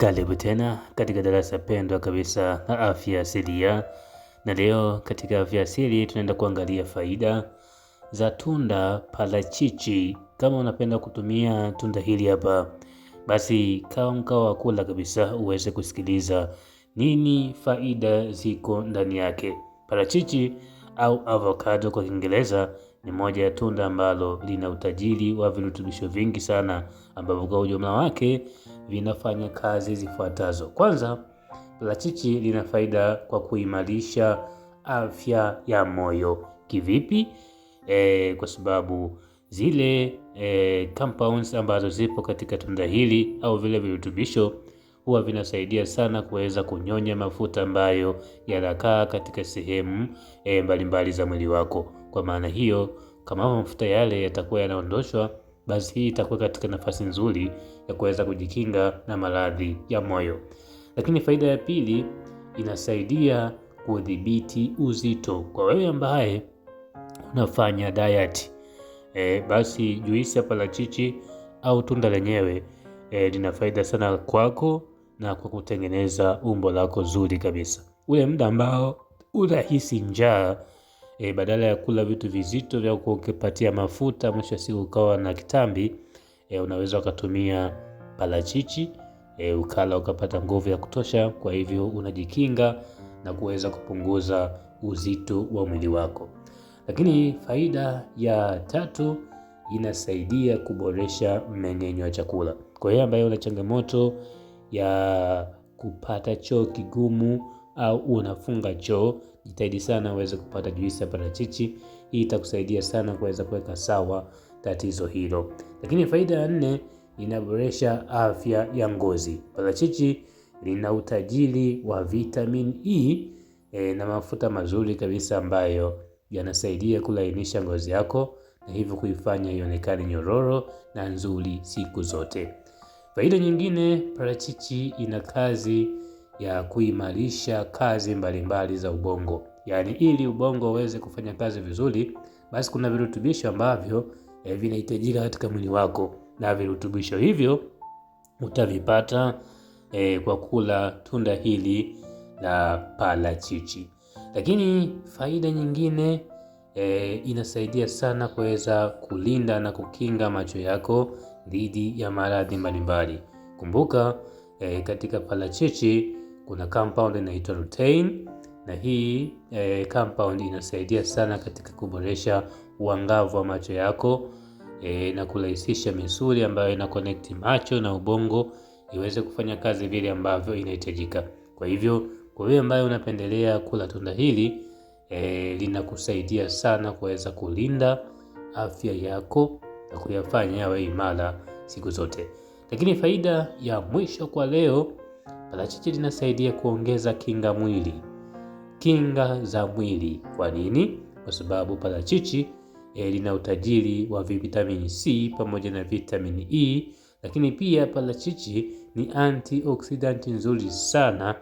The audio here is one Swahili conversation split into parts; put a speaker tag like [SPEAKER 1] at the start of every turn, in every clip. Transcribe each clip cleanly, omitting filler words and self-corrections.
[SPEAKER 1] Karibu tena katika darasa pendwa kabisa la afya asilia, na leo katika afya asili tunaenda kuangalia faida za tunda parachichi. Kama unapenda kutumia tunda hili hapa, basi kaa mkao wa kula kabisa uweze kusikiliza nini faida ziko ndani yake. Parachichi au avocado kwa Kiingereza ni moja ya tunda ambalo lina utajiri wa virutubisho vingi sana, ambavyo kwa ujumla wake vinafanya kazi zifuatazo. Kwanza, parachichi lina faida kwa kuimarisha afya ya moyo. Kivipi? Kwa sababu zile compounds ambazo zipo katika tunda hili au vile virutubisho huwa vinasaidia sana kuweza kunyonya mafuta ambayo yanakaa katika sehemu mbalimbali za mwili wako. Kwa maana hiyo, kama mafuta yale yatakuwa yanaondoshwa, basi hii itakuwa katika nafasi nzuri ya kuweza kujikinga na maradhi ya moyo. Lakini faida ya pili, inasaidia kudhibiti uzito. Kwa wewe ambaye unafanya diet, basi juisi ya parachichi au tunda lenyewe lina faida sana kwako na kwa kutengeneza umbo lako zuri kabisa. Ule muda ambao unahisi njaa, badala ya kula vitu vizito vya kukupatia mafuta, mwisho siku ukawa na kitambi, unaweza ukatumia parachichi, ukala ukapata nguvu ya kutosha. Kwa hivyo unajikinga na kuweza kupunguza uzito wa mwili wako. Lakini faida ya tatu, inasaidia kuboresha mmeng'enyo wa chakula. Kwa hiyo ambaye una changamoto ya kupata choo kigumu au unafunga choo, jitahidi sana uweze kupata juisi ya parachichi. Hii itakusaidia sana kuweza kuweka sawa tatizo hilo. Lakini faida ya nne, inaboresha afya ya ngozi. Parachichi lina utajiri wa vitamin E na mafuta mazuri kabisa ambayo yanasaidia kulainisha ngozi yako na hivyo kuifanya ionekane nyororo na nzuri siku zote. Faida nyingine, parachichi ina kazi ya kuimarisha kazi mbalimbali za ubongo. Yaani ili ubongo uweze kufanya kazi vizuri, basi kuna virutubisho ambavyo vinahitajika katika mwili wako, na virutubisho hivyo utavipata kwa kula tunda hili la parachichi. Lakini faida nyingine, inasaidia sana kuweza kulinda na kukinga macho yako dhidi ya maradhi mbalimbali. Kumbuka katika parachichi kuna compound inaitwa lutein, na hii compound inasaidia sana katika kuboresha uangavu wa macho yako na kurahisisha misuli ambayo ina connect macho na ubongo iweze kufanya kazi vile ambavyo inahitajika. Kwa hivyo kwa wewe ambaye unapendelea kula tunda hili, linakusaidia sana kuweza kulinda afya yako na kuyafanya yawe imara siku zote. Lakini faida ya mwisho kwa leo, parachichi linasaidia kuongeza kinga za mwili. Kwa nini? Kwa sababu parachichi lina utajiri wa vitamini C pamoja na vitamini E. Lakini pia parachichi ni antioxidant nzuri sana,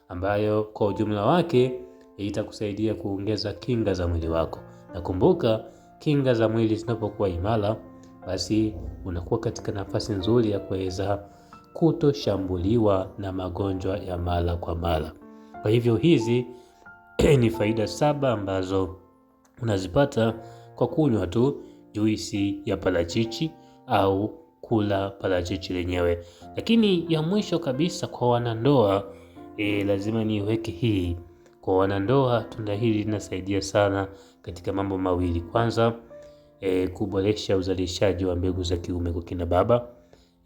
[SPEAKER 1] ambayo kwa ujumla wake itakusaidia kuongeza kinga za mwili wako. Na kumbuka, kinga za mwili zinapokuwa imara, basi unakuwa katika nafasi nzuri ya kuweza kutoshambuliwa na magonjwa ya mara kwa mara. Kwa hivyo hizi ni faida 7 ambazo unazipata kwa kunywa tu juisi ya parachichi au kula parachichi lenyewe. Lakini ya mwisho kabisa kwa wanandoa, lazima niweke hii. Kwa wanandoa, tunda hili linasaidia sana katika mambo mawili. Kwanza, kuboresha uzalishaji wa mbegu za kiume kwa kina baba.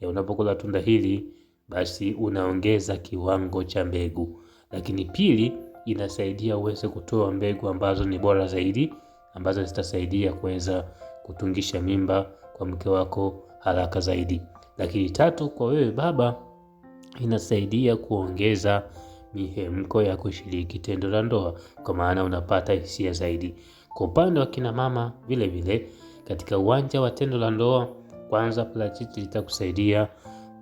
[SPEAKER 1] Unapokula tunda hili, basi unaongeza kiwango cha mbegu. Lakini pili, inasaidia uweze kutoa mbegu ambazo ni bora zaidi, ambazo zitasaidia kuweza kutungisha mimba kwa mke wako haraka zaidi. Lakini tatu, kwa wewe baba, inasaidia kuongeza mihemko ya kushiriki tendo la ndoa, kwa maana unapata hisia zaidi. Kwa upande wa kina mama vile vile, katika uwanja wa tendo la ndoa, kwanza parachichi litakusaidia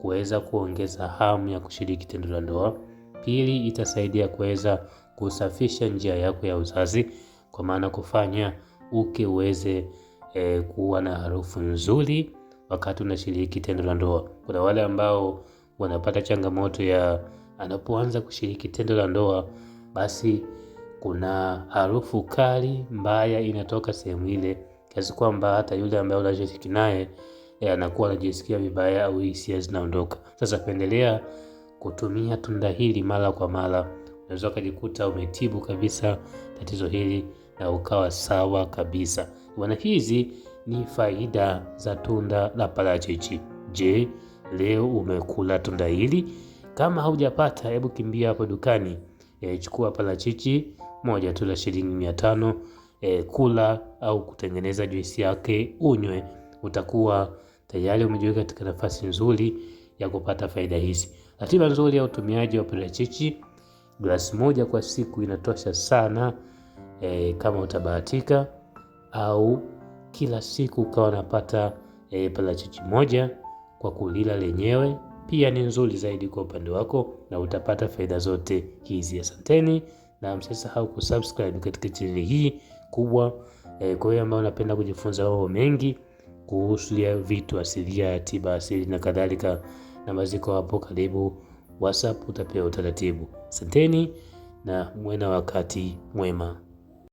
[SPEAKER 1] kuweza kuongeza hamu ya kushiriki tendo la ndoa. Pili, itasaidia kuweza kusafisha njia yako ya uzazi, kwa maana kufanya uke uweze kuwa na harufu nzuri wakati unashiriki tendo la ndoa. Kuna wale ambao wanapata changamoto ya anapoanza kushiriki tendo la ndoa, basi kuna harufu kali mbaya inatoka sehemu ile, kiasi kwamba hata yule ambaye unashiriki naye anakuwa anajisikia vibaya au hisia zinaondoka. Sasa pendelea kutumia tunda hili mara kwa mara, unaweza kujikuta umetibu kabisa tatizo hili na ukawa sawa kabisa. Bwana, hizi ni faida za tunda la parachichi. Je, leo umekula tunda hili? Kama haujapata, hebu kimbia hapo dukani, chukua parachichi moja tu la shilingi 500, kula au kutengeneza juisi yake unywe. Utakuwa tayari umejiweka katika nafasi nzuri ya kupata faida hizi. Ratiba nzuri ya utumiaji wa parachichi: glasi moja kwa siku inatosha sana, kama utabahatika, au kila siku ukawa unapata parachichi moja kwa kulila lenyewe, pia ni nzuri zaidi kwa upande wako na utapata faida zote hizi. Asanteni na msisahau kusubscribe katika channel hii kubwa, kwa hiyo ambao unapenda kujifunza mambo mengi kuhusu vitu asilia, tiba asili na kadhalika. Namba ziko hapo karibu WhatsApp, utapewa utaratibu. Asanteni na muwe na wakati mwema.